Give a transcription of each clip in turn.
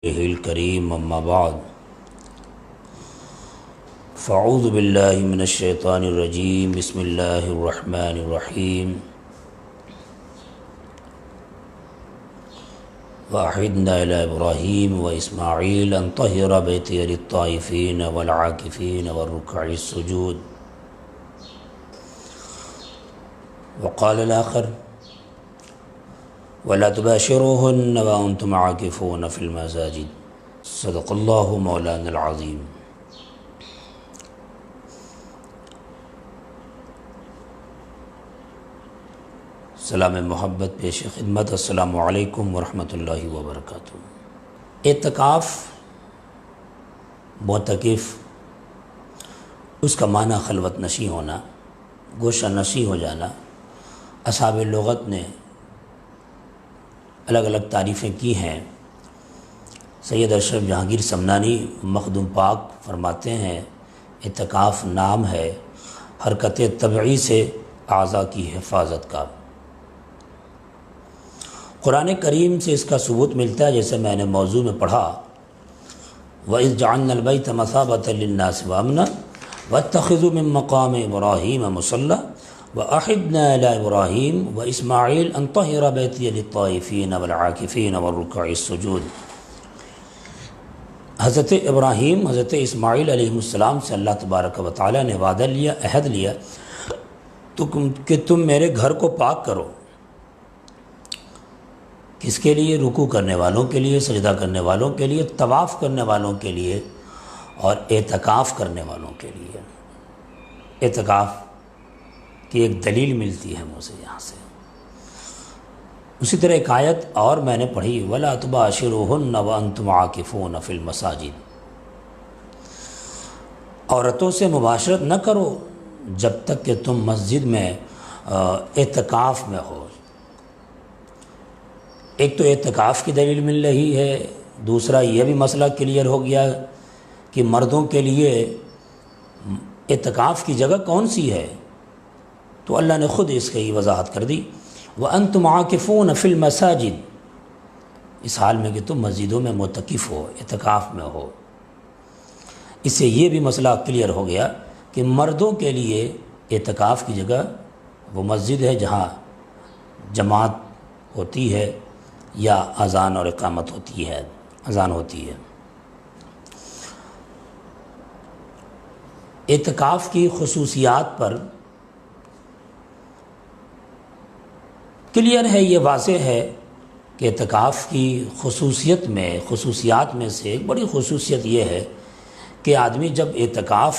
الكريم أما بعد فأعوذ بالله من الشيطان الرجيم بسم الله الرحمن الرحيم وأعهدنا إلى إبراهيم وإسماعيل أن طهر بيتي للطائفين والعاكفين والركع السجود وقال الآخر ولا تباشروهن وأنتم عاكفون في المساجد صدق الله مولانا العظيم۔ سلام محبت پیش خدمت، السلام علیکم ورحمۃ اللہ وبرکاتہ۔ اعتکاف، معتکف، اس کا معنی خلوت نشیں ہونا، گوشہ نشیں ہو جانا۔ اصحاب لغت نے الگ الگ تعریفیں کی ہیں۔ سید اشرف جہانگیر سمنانی مخدوم پاک فرماتے ہیں اعتکاف نام ہے حرکت طبعی سے اعضاء کی حفاظت کا۔ قرآن کریم سے اس کا ثبوت ملتا ہے، جیسے میں نے موضوع میں پڑھا وَإِذْ جَعَلْنَا الْبَيْتَ مَثَابَةً لِلنَّاسِ وَأَمْنًا وَاتَّخِذُوا مِن مَّقَامِ إِبْرَاهِيمَ مُصَلًّى وَأَعِدْنَا إِلَىٰ إِبْرَاهِيمَ وَإِسْمَاعِيلَ أَن طَهِرَ بَيْتِيَ لِلطَّائِفِينَ وَالْعَاكِفِينَ وَالرُّكَّعِ السُّجُودِ۔ حضرت ابراہیم، حضرت اسماعیل علیہ السلام سے اللہ تبارک و تعالیٰ نے وعدہ لیا، عہد لیا کہ تم میرے گھر کو پاک کرو۔ کس کے لیے؟ رکوع کرنے والوں کے لیے، سجدہ کرنے والوں کے لیے، طواف کرنے والوں کے لیے اور اعتکاف کرنے والوں کے لیے۔ اعتکاف کی ایک دلیل ملتی ہے مجھے یہاں سے۔ اسی طرح ایک آیت اور میں نے پڑھی وَلَا تُبَاشِرُوهُنَّ وَأَنْتُمْ عَاكِفُونَ فِي الْمَسَاجِدِ۔ عورتوں سے مباشرت نہ کرو جب تک کہ تم مسجد میں اعتکاف میں ہو۔ ایک تو اعتکاف کی دلیل مل رہی ہے، دوسرا یہ بھی مسئلہ کلیئر ہو گیا کہ مردوں کے لیے اعتکاف کی جگہ کون سی ہے، تو اللہ نے خود اس کی وضاحت کر دی وَأَنْتُمْ عَاكِفُونَ فِي الْمَسَاجِدِ، اس حال میں کہ تم مسجدوں میں معتکف ہو، اعتکاف میں ہو۔ اس سے یہ بھی مسئلہ کلیئر ہو گیا کہ مردوں کے لیے اعتکاف کی جگہ وہ مسجد ہے جہاں جماعت ہوتی ہے یا اذان اور اقامت ہوتی ہے، اذان ہوتی ہے۔ اعتکاف کی خصوصیات پر کلیئر ہے، یہ واضح ہے کہ اعتکاف کی خصوصیات میں سے ایک بڑی خصوصیت یہ ہے کہ آدمی جب اعتکاف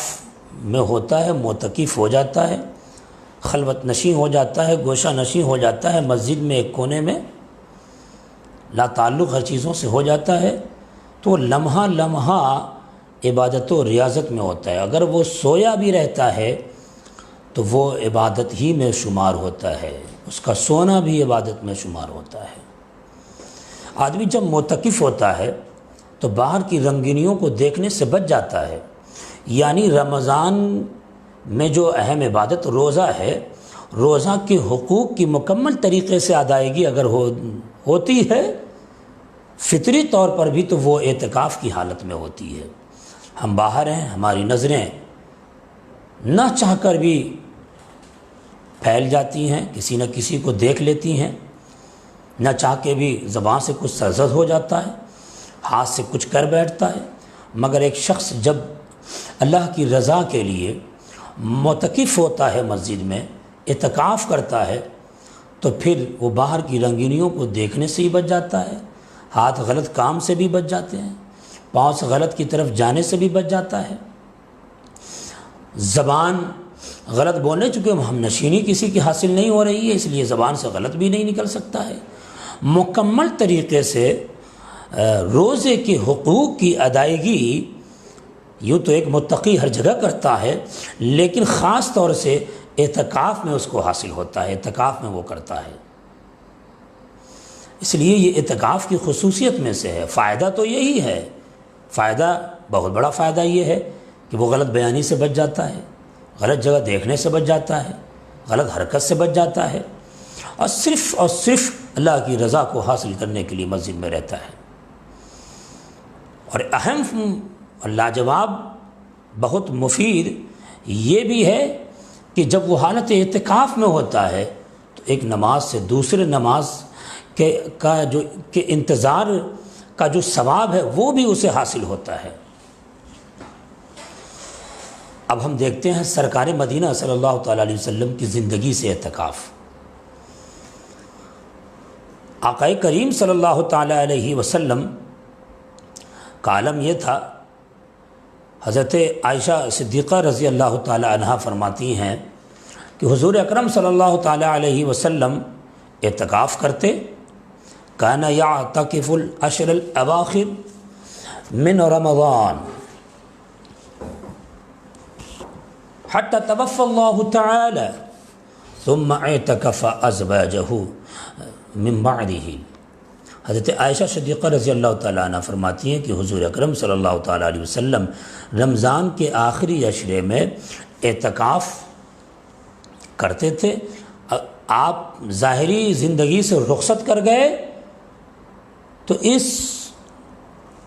میں ہوتا ہے، معتکف ہو جاتا ہے، خلوت نشیں ہو جاتا ہے، گوشہ نشیں ہو جاتا ہے، مسجد میں ایک کونے میں لا تعلق ہر چیزوں سے ہو جاتا ہے، تو لمحہ لمحہ عبادت و ریاضت میں ہوتا ہے۔ اگر وہ سویا بھی رہتا ہے تو وہ عبادت ہی میں شمار ہوتا ہے، اس کا سونا بھی عبادت میں شمار ہوتا ہے۔ آدمی جب معتکف ہوتا ہے تو باہر کی رنگینیوں کو دیکھنے سے بچ جاتا ہے، یعنی رمضان میں جو اہم عبادت روزہ ہے، روزہ کے حقوق کی مکمل طریقے سے ادائیگی اگر ہوتی ہے فطری طور پر بھی، تو وہ اعتکاف کی حالت میں ہوتی ہے۔ ہم باہر ہیں، ہماری نظریں نہ چاہ کر بھی پھیل جاتی ہیں، کسی نہ کسی کو دیکھ لیتی ہیں، نہ چاہ کے بھی زبان سے کچھ سرزد ہو جاتا ہے، ہاتھ سے کچھ کر بیٹھتا ہے۔ مگر ایک شخص جب اللہ کی رضا کے لیے معتکف ہوتا ہے، مسجد میں اعتکاف کرتا ہے، تو پھر وہ باہر کی رنگینیوں کو دیکھنے سے ہی بچ جاتا ہے، ہاتھ غلط کام سے بھی بچ جاتے ہیں، پاؤں سے غلط کی طرف جانے سے بھی بچ جاتا ہے، زبان غلط بولنے، چونکہ ہم نشینی کسی کی حاصل نہیں ہو رہی ہے، اس لیے زبان سے غلط بھی نہیں نکل سکتا ہے۔ مکمل طریقے سے روزے کے حقوق کی ادائیگی یوں تو ایک متقی ہر جگہ کرتا ہے، لیکن خاص طور سے اعتکاف میں اس کو حاصل ہوتا ہے، اعتکاف میں وہ کرتا ہے۔ اس لیے یہ اعتکاف کی خصوصیت میں سے ہے۔ فائدہ تو یہی ہے، فائدہ بہت بڑا فائدہ یہ ہے کہ وہ غلط بیانی سے بچ جاتا ہے، غلط جگہ دیکھنے سے بچ جاتا ہے، غلط حرکت سے بچ جاتا ہے، اور صرف اللہ کی رضا کو حاصل کرنے کے لیے مسجد میں رہتا ہے۔ اور اہم اور لاجواب بہت مفید یہ بھی ہے کہ جب وہ حالت اعتکاف میں ہوتا ہے تو ایک نماز سے دوسرے نماز کے انتظار کا جو ثواب ہے وہ بھی اسے حاصل ہوتا ہے۔ اب ہم دیکھتے ہیں سرکار مدینہ صلی اللہ تعالیٰ علیہ وسلم کی زندگی سے اعتکاف۔ آقا کریم صلی اللہ تعالیٰ علیہ وسلم کا عالم یہ تھا، حضرت عائشہ صدیقہ رضی اللہ تعالیٰ عنہا فرماتی ہیں کہ حضور اکرم صلی اللہ تعالیٰ علیہ وسلم اعتکاف کرتے، کان یعتکف العشر الاواخر من رمضان حتی توفی اللہ تعالی ثم اعتکف ازواجہ من بعدہ۔ حضرت عائشہ صدیقہ رضی اللہ تعالیٰ عنہ فرماتی ہیں کہ حضور اکرم صلی اللہ تعالیٰ علیہ وسلم رمضان کے آخری عشرے میں اعتکاف کرتے تھے۔ آپ ظاہری زندگی سے رخصت کر گئے تو اس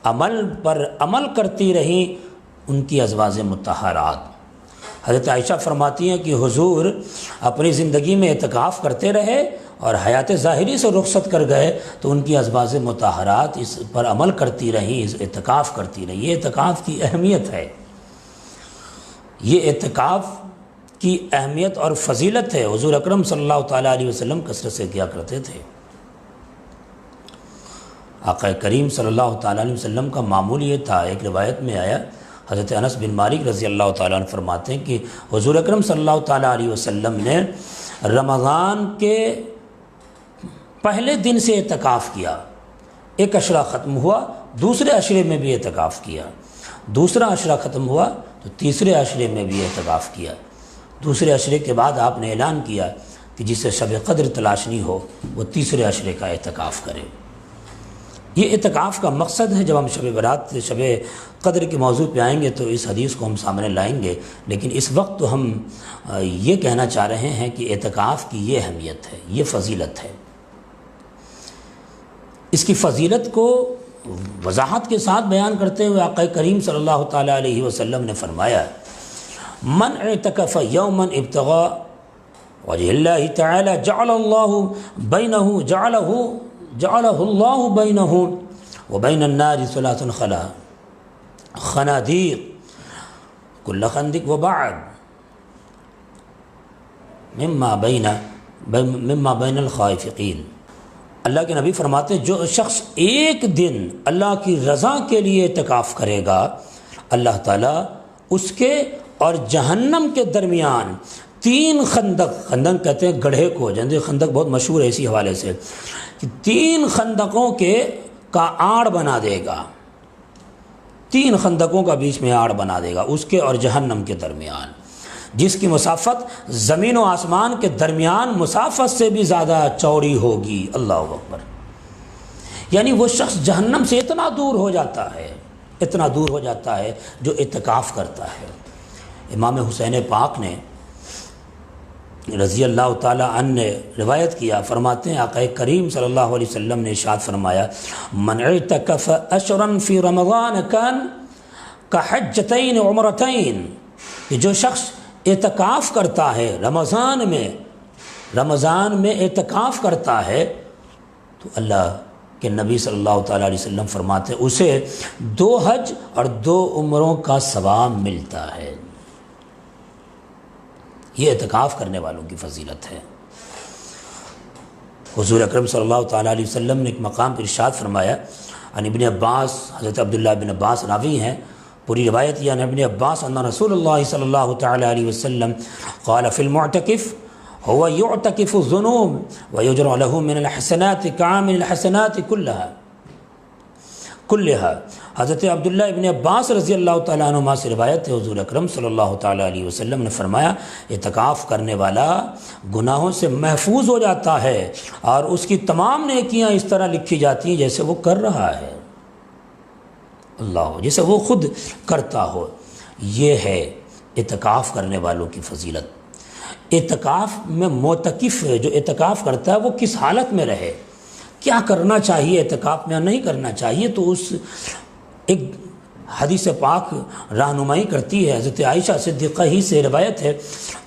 عمل پر عمل کرتی رہیں ان کی ازواج مطہرات۔ حضرت عائشہ فرماتی ہیں کہ حضور اپنی زندگی میں اعتکاف کرتے رہے اور حیات ظاہری سے رخصت کر گئے تو ان کی ازواج مطہرات اس پر عمل کرتی رہیں، اس اعتکاف کرتی رہیں۔ یہ اعتکاف کی اہمیت ہے، یہ اعتکاف کی اہمیت اور فضیلت ہے۔ حضور اکرم صلی اللہ تعالیٰ علیہ وسلم کثرت سے کیا کرتے تھے۔ آقا کریم صلی اللہ تعالیٰ علیہ وسلم کا معمول یہ تھا، ایک روایت میں آیا، حضرت انس بن مالک رضی اللہ تعالیٰ عنہ فرماتے ہیں کہ حضور اکرم صلی اللہ تعالیٰ علیہ وسلم نے رمضان کے پہلے دن سے اعتکاف کیا، ایک عشرہ ختم ہوا دوسرے عشرے میں بھی اعتکاف کیا، دوسرا عشرہ ختم ہوا تو تیسرے عشرے میں بھی اعتکاف کیا۔ دوسرے عشرے کے بعد آپ نے اعلان کیا کہ جسے شب قدر تلاشنی ہو وہ تیسرے عشرے کا اعتکاف کرے۔ یہ اعتکاف کا مقصد ہے۔ جب ہم شب برات شب قدر کے موضوع پہ آئیں گے تو اس حدیث کو ہم سامنے لائیں گے، لیکن اس وقت تو ہم یہ کہنا چاہ رہے ہیں کہ اعتکاف کی یہ اہمیت ہے، یہ فضیلت ہے۔ اس کی فضیلت کو وضاحت کے ساتھ بیان کرتے ہوئے آقا کریم صلی اللہ تعالیٰ علیہ وسلم نے فرمایا، من اعتکف یوما ابتغاء وجہ اللہ تعالی جعل اللہ بینہ وبین النار ثلاث خنادیر کل خندق وبعد مما بین الخائفین۔ اللہ کے نبی فرماتے ہیں جو شخص ایک دن اللہ کی رضا کے لیے اعتکاف کرے گا، اللہ تعالیٰ اس کے اور جہنم کے درمیان 3 خندق کہتے ہیں گڑھے کو، جیسے خندق بہت مشہور ہے اسی حوالے سے، کہ 3 خندقوں کا آڑ بنا دے گا، 3 خندقوں کا بیچ میں آڑ بنا دے گا اس کے اور جہنم کے درمیان، جس کی مسافت زمین و آسمان کے درمیان مسافت سے بھی زیادہ چوڑی ہوگی۔ اللہ اکبر۔ یعنی وہ شخص جہنم سے اتنا دور ہو جاتا ہے، اتنا دور ہو جاتا ہے جو اعتکاف کرتا ہے۔ امام حسین پاک نے رضی اللہ تعالیٰ عنہ نے روایت کیا، فرماتے ہیں آقا کریم صلی اللہ علیہ وسلم نے ارشاد فرمایا، من اعتکف اشرا فی رمضان کان کحجتین عمرتین، کہ جو شخص اعتکاف کرتا ہے رمضان میں اعتکاف کرتا ہے تو اللہ کہ نبی صلی اللہ تعالیٰ علیہ وسلم فرماتے ہیں اسے 2 حج اور 2 عمروں کا ثواب ملتا ہے۔ یہ اعتکاف کرنے والوں کی فضیلت ہے۔ حضور اکرم صلی اللہ تعالیٰ علیہ وسلم نے ایک مقام پر ارشاد فرمایا، عن ابن عباس، حضرت عبداللہ بن عباس راوی ہیں، پوری روایت یہ عن ابن عباس ان رسول اللہ صلی اللہ تعالیٰ علیہ وسلم قال فی المعتکف هو يعتكف الذنوب ويجرى له من الحسنات كعامل الحسنات كلها۔ حضرت عبداللہ ابن عباس رضی اللہ تعالیٰ عنہما سے روایت ہے، حضور اکرم صلی اللہ تعالیٰ علیہ وسلم نے فرمایا اعتکاف کرنے والا گناہوں سے محفوظ ہو جاتا ہے اور اس کی تمام نیکیاں اس طرح لکھی جاتی ہیں جیسے وہ کر رہا ہے، اللہ جیسے وہ خود کرتا ہو۔ یہ ہے اعتکاف کرنے والوں کی فضیلت۔ اعتکاف میں معتکف جو اعتکاف کرتا ہے وہ کس حالت میں رہے، کیا کرنا چاہیے اعتکاف میں نہیں کرنا چاہیے، تو ایک حدیث پاک رہنمائی کرتی ہے، حضرت عائشہ صدیقہ ہی سے روایت ہے،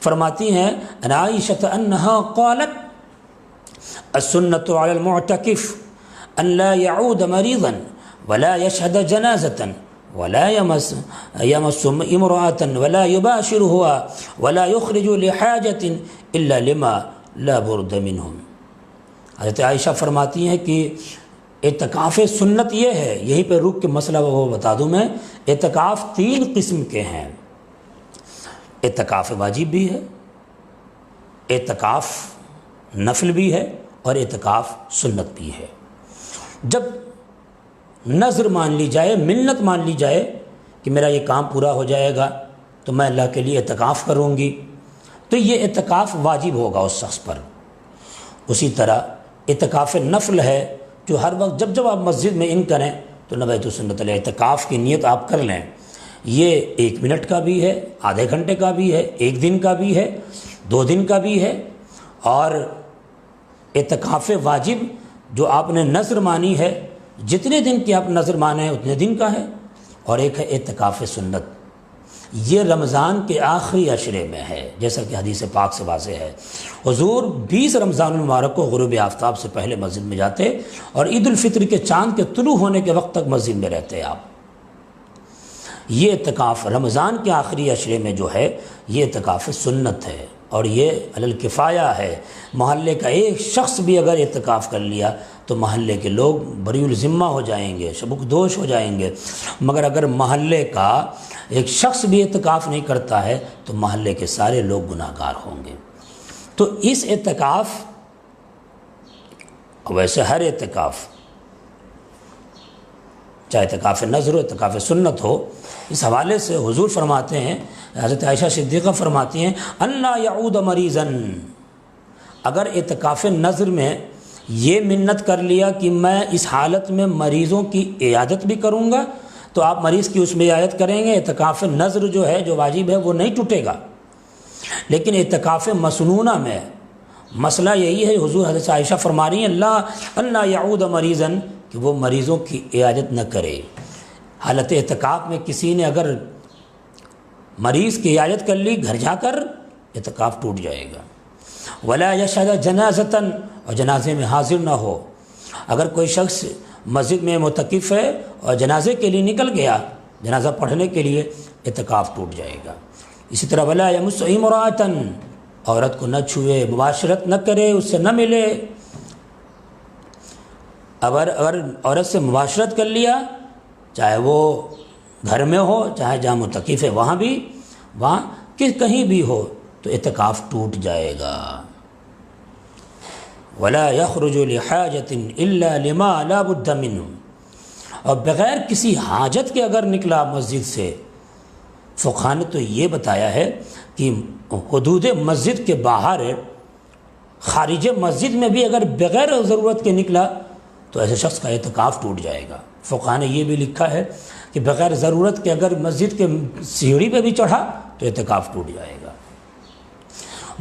فرماتی ہیں ان عائشہ انہا قالت السنة على المعتكف ان لا يعود مريضا ولا يشهد جنازة ولا يمس امرأة ولا يباشرها ولا يخرج لحاجة الا لما لا برد منهم۔ حضرت عائشہ فرماتی ہیں کہ اعتکاف سنت یہ ہے، یہیں پہ رک کے مسئلہ وہ بتا دوں میں، اعتکاف 3 قسم کے ہیں، اعتکاف واجب بھی ہے، اعتکاف نفل بھی ہے، اور اعتکاف سنت بھی ہے۔ جب نظر مان لی جائے، منت مان لی جائے کہ میرا یہ کام پورا ہو جائے گا تو میں اللہ کے لیے اعتکاف کروں گی، تو یہ اعتکاف واجب ہوگا اس شخص پر۔ اسی طرح اعتکاف نفل ہے جو ہر وقت جب آپ مسجد میں ان کریں تو نویت سنت الاعتکاف کی نیت آپ کر لیں، یہ 1 منٹ کا بھی ہے، آدھے گھنٹے کا بھی ہے، 1 دن کا بھی ہے، 2 دن کا بھی ہے۔ اور اعتکاف واجب جو آپ نے نظر مانی ہے، جتنے دن کی آپ نظر مانے ہیں اتنے دن کا ہے، اور ایک ہے اعتکاف سنت، یہ رمضان کے آخری عشرے میں ہے، جیسا کہ حدیث پاک سے واضح ہے۔ حضور 20 رمضان المبارک کو غروب آفتاب سے پہلے مسجد میں جاتے اور عید الفطر کے چاند کے طلوع ہونے کے وقت تک مسجد میں رہتے آپ۔ یہ اعتکاف رمضان کے آخری عشرے میں جو ہے یہ اعتکاف سنت ہے، اور یہ علی الکفایہ ہے۔ محلے کا ایک شخص بھی اگر اعتکاف کر لیا تو محلے کے لوگ بری الذمہ ہو جائیں گے، سبکدوش ہو جائیں گے، مگر اگر محلے کا ایک شخص بھی اعتکاف نہیں کرتا ہے تو محلے کے سارے لوگ گناہ گار ہوں گے۔ تو اس اعتکاف، ویسے ہر اعتکاف، چاہے اعتکاف نظر ہو، اعتکاف سنت ہو، اس حوالے سے حضور فرماتے ہیں، حضرت عائشہ صدیقہ فرماتی ہیں الا یعود مریضا، اگر اعتکاف نظر میں یہ منت کر لیا کہ میں اس حالت میں مریضوں کی عیادت بھی کروں گا تو آپ مریض کی اس میں عیادت کریں گے، اعتکاف نظر جو ہے جو واجب ہے وہ نہیں ٹوٹے گا۔ لیکن اعتکاف مسنونہ میں مسئلہ یہی ہے، حضور حضرت عائشہ فرما رہی ہیں الا یعود مریضا، کہ وہ مریضوں کی عیادت نہ کرے۔ حالت اعتکاف میں کسی نے اگر مریض کی عیادت کر لی گھر جا کر، اعتکاف ٹوٹ جائے گا۔ ولا یشهد جنازۃ، اور جنازے میں حاضر نہ ہو۔ اگر کوئی شخص مسجد میں معتکف ہے اور جنازے کے لیے نکل گیا، جنازہ پڑھنے کے لیے، اعتکاف ٹوٹ جائے گا۔ اسی طرح ولا یمس امرأۃ، عورت کو نہ چھوئے، مباشرت نہ کرے، اس سے نہ ملے۔ اگر عورت سے مباشرت کر لیا، چاہے وہ گھر میں ہو چاہے جہاں معتکف ہے وہاں بھی، وہاں کہیں بھی ہو، تو اعتکاف ٹوٹ جائے گا۔ ولا یخرج لحاجۃ الا لما لا بد منہ، اور بغیر کسی حاجت کے اگر نکلا مسجد سے، فقہاء نے تو یہ بتایا ہے کہ حدود مسجد کے باہر، خارج مسجد میں بھی اگر بغیر ضرورت کے نکلا تو ایسے شخص کا اعتکاف ٹوٹ جائے گا۔ فقہاء نے یہ بھی لکھا ہے کہ بغیر ضرورت کے اگر مسجد کے سیڑھی پہ بھی چڑھا تو اعتکاف ٹوٹ جائے گا۔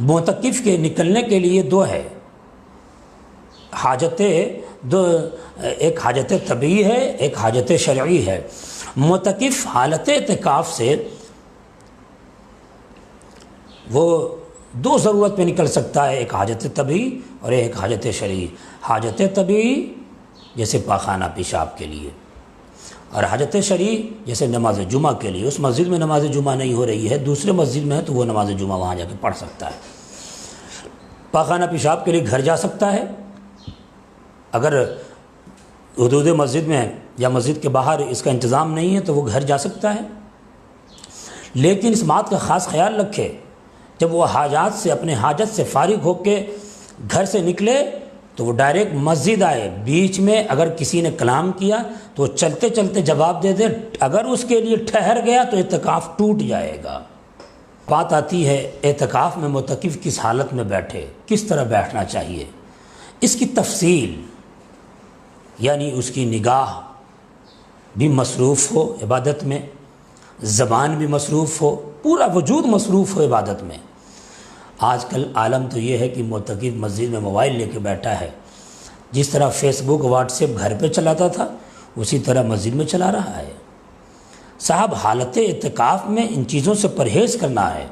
معتکف کے نکلنے کے لیے 2 ہے، ایک حاجت طبعی ہے، ایک حاجت شرعی ہے۔ معتکف حالت اعتکاف سے وہ 2 ضرورت پہ نکل سکتا ہے، ایک حاجت طبعی اور ایک حاجت شرعی۔ حاجت طبعی جیسے پاخانہ پیشاب کے لیے، اور حاجت شرعی جیسے نماز جمعہ کے لیے۔ اس مسجد میں نماز جمعہ نہیں ہو رہی ہے، دوسرے مسجد میں ہے تو وہ نماز جمعہ وہاں جا کے پڑھ سکتا ہے۔ پاخانہ پیشاب کے لیے گھر جا سکتا ہے، اگر حدود مسجد میں یا مسجد کے باہر اس کا انتظام نہیں ہے تو وہ گھر جا سکتا ہے۔ لیکن اس بات کا خاص خیال رکھے، جب وہ حاجات سے، اپنے حاجت سے فارغ ہو کے گھر سے نکلے تو وہ ڈائریکٹ مسجد آئے، بیچ میں اگر کسی نے کلام کیا تو وہ چلتے چلتے جواب دے دے، اگر اس کے لیے ٹھہر گیا تو اعتکاف ٹوٹ جائے گا۔ بات آتی ہے اعتکاف میں معتکف کس حالت میں بیٹھے، کس طرح بیٹھنا چاہیے، اس کی تفصیل، یعنی اس کی نگاہ بھی مصروف ہو عبادت میں، زبان بھی مصروف ہو، پورا وجود مصروف ہو عبادت میں۔ آج کل عالم تو یہ ہے کہ معتکف مسجد میں موبائل لے کے بیٹھا ہے، جس طرح فیس بک واٹس ایپ گھر پہ چلاتا تھا اسی طرح مسجد میں چلا رہا ہے۔ صاحب حالت اعتکاف میں ان چیزوں سے پرہیز کرنا ہے،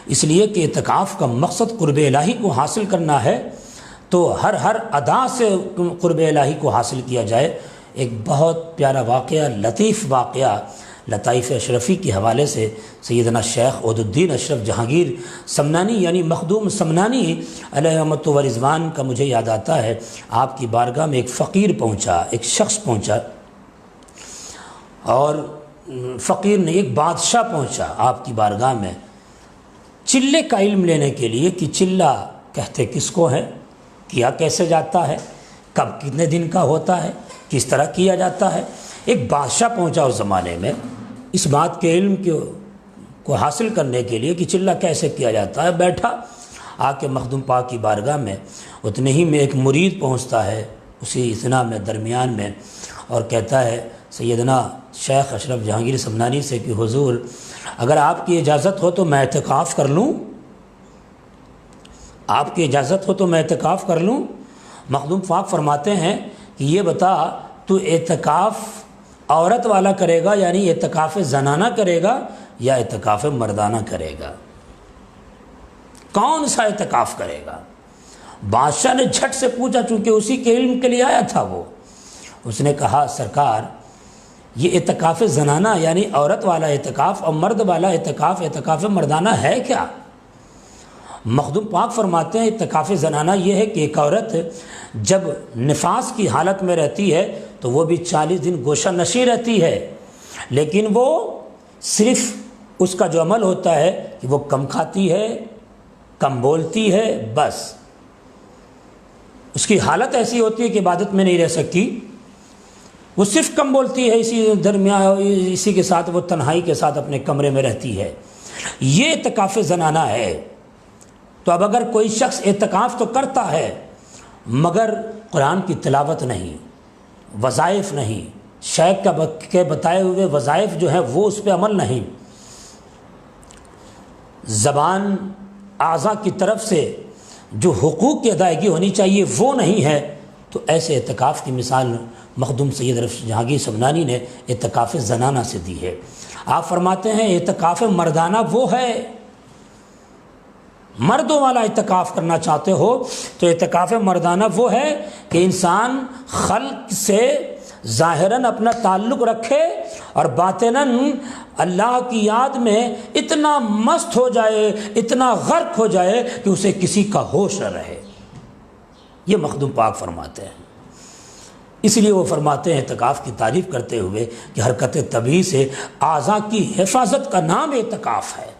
اس لیے کہ اعتکاف کا مقصد قرب الہی کو حاصل کرنا ہے، تو ہر ادا سے قرب الہی کو حاصل کیا جائے۔ ایک بہت پیارا واقعہ، لطیف واقعہ لطائف اشرفی کے حوالے سے سیدنا شیخ عود الدین اشرف جہانگیر سمنانی یعنی مخدوم سمنانی علیہ رحمت و رضوان کا مجھے یاد آتا ہے۔ آپ کی بارگاہ میں ایک فقیر پہنچا، ایک شخص پہنچا، اور فقیر نے ایک بادشاہ پہنچا آپ کی بارگاہ میں چلے کا علم لینے کے لیے کہ چلہ کہتے کس کو ہے، کیا کیسے جاتا ہے، کب کتنے دن کا ہوتا ہے، کس طرح کیا جاتا ہے۔ ایک بادشاہ پہنچا اس زمانے میں اس بات کے علم کو حاصل کرنے کے لیے کہ چلہ کیسے کیا جاتا ہے۔ بیٹھا آ کے مخدوم پاک کی بارگاہ میں، اتنے ہی میں ایک مرید پہنچتا ہے اسی اثنا میں درمیان میں، اور کہتا ہے سیدنا شیخ اشرف جہانگیر سمنانی سے کہ حضور اگر آپ کی اجازت ہو تو میں اعتکاف کر لوں، آپ کی اجازت ہو تو میں اعتکاف کر لوں۔ مخدوم پاک فرماتے ہیں کہ یہ بتا تو اعتکاف عورت والا کرے گا یعنی اعتکاف زنانہ کرے گا یا اعتکاف مردانہ کرے گا، کون سا اعتکاف کرے گا؟ بادشاہ نے جھٹ سے پوچھا، چونکہ اسی کے علم کے لیے آیا تھا وہ۔ اس نے کہا سرکار یہ اعتکاف زنانہ یعنی عورت والا اعتکاف اور مرد والا اعتکاف اعتکاف مردانہ ہے کیا؟ مخدوم پاک فرماتے ہیں اعتکاف زنانہ یہ ہے کہ ایک عورت جب نفاس کی حالت میں رہتی ہے تو وہ بھی 40 دن گوشہ نشیں رہتی ہے، لیکن وہ صرف اس کا جو عمل ہوتا ہے کہ وہ کم کھاتی ہے، کم بولتی ہے، بس اس کی حالت ایسی ہوتی ہے کہ عبادت میں نہیں رہ سکتی، وہ صرف کم بولتی ہے، اسی درمیان اسی کے ساتھ وہ تنہائی کے ساتھ اپنے کمرے میں رہتی ہے۔ یہ اعتکاف زنانہ ہے۔ تو اب اگر کوئی شخص اعتکاف تو کرتا ہے مگر قرآن کی تلاوت نہیں، وظائف نہیں، شیخ کے بتائے ہوئے وظائف جو ہیں وہ اس پہ عمل نہیں، زبان اعضاء کی طرف سے جو حقوق کی ادائیگی ہونی چاہیے وہ نہیں ہے، تو ایسے اعتکاف کی مثال مخدوم سید اشرف جہانگیر سمنانی نے اعتکاف زنانہ سے دی ہے۔ آپ فرماتے ہیں اعتکاف مردانہ وہ ہے، مردوں والا اعتکاف کرنا چاہتے ہو تو اعتکاف مردانہ وہ ہے کہ انسان خلق سے ظاہراً اپنا تعلق رکھے اور باطناً اللہ کی یاد میں اتنا مست ہو جائے، اتنا غرق ہو جائے کہ اسے کسی کا ہوش نہ رہے۔ یہ مخدوم پاک فرماتے ہیں۔ اس لیے وہ فرماتے ہیں اعتکاف کی تعریف کرتے ہوئے کہ حرکت طبیعی سے اعضاء کی حفاظت کا نام اعتکاف ہے۔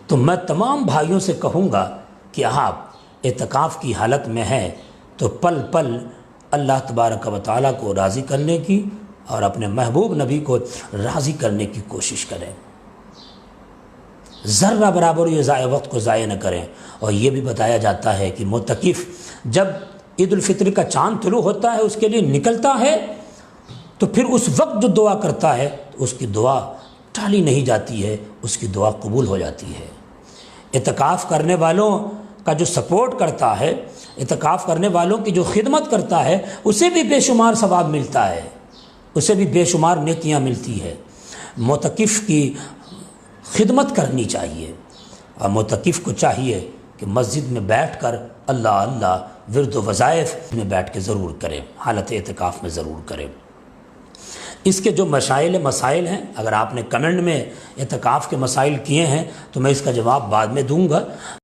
تو میں تمام بھائیوں سے کہوں گا کہ آپ اعتکاف کی حالت میں ہیں تو پل پل اللہ تبارک و تعالیٰ کو راضی کرنے کی اور اپنے محبوب نبی کو راضی کرنے کی کوشش کریں، ذرہ برابر یہ ضائع وقت کو ضائع نہ کریں۔ اور یہ بھی بتایا جاتا ہے کہ معتکف جب عید الفطر کا چاند طلوع ہوتا ہے اس کے لیے نکلتا ہے تو پھر اس وقت جو دعا کرتا ہے تو اس کی دعا ٹالی نہیں جاتی ہے، اس کی دعا قبول ہو جاتی ہے۔ اعتکاف کرنے والوں کا جو سپورٹ کرتا ہے، اعتکاف کرنے والوں کی جو خدمت کرتا ہے، اسے بھی بے شمار ثواب ملتا ہے، اسے بھی بے شمار نیکیاں ملتی ہے۔ معتکف کی خدمت کرنی چاہیے، اور معتکف کو چاہیے کہ مسجد میں بیٹھ کر اللہ اللہ ورد و وظائف میں بیٹھ کے ضرور کریں، حالت اعتکاف میں ضرور کریں۔ اس کے جو مسائل ہیں، اگر آپ نے کمنٹ میں اعتکاف کے مسائل کیے ہیں تو میں اس کا جواب بعد میں دوں گا۔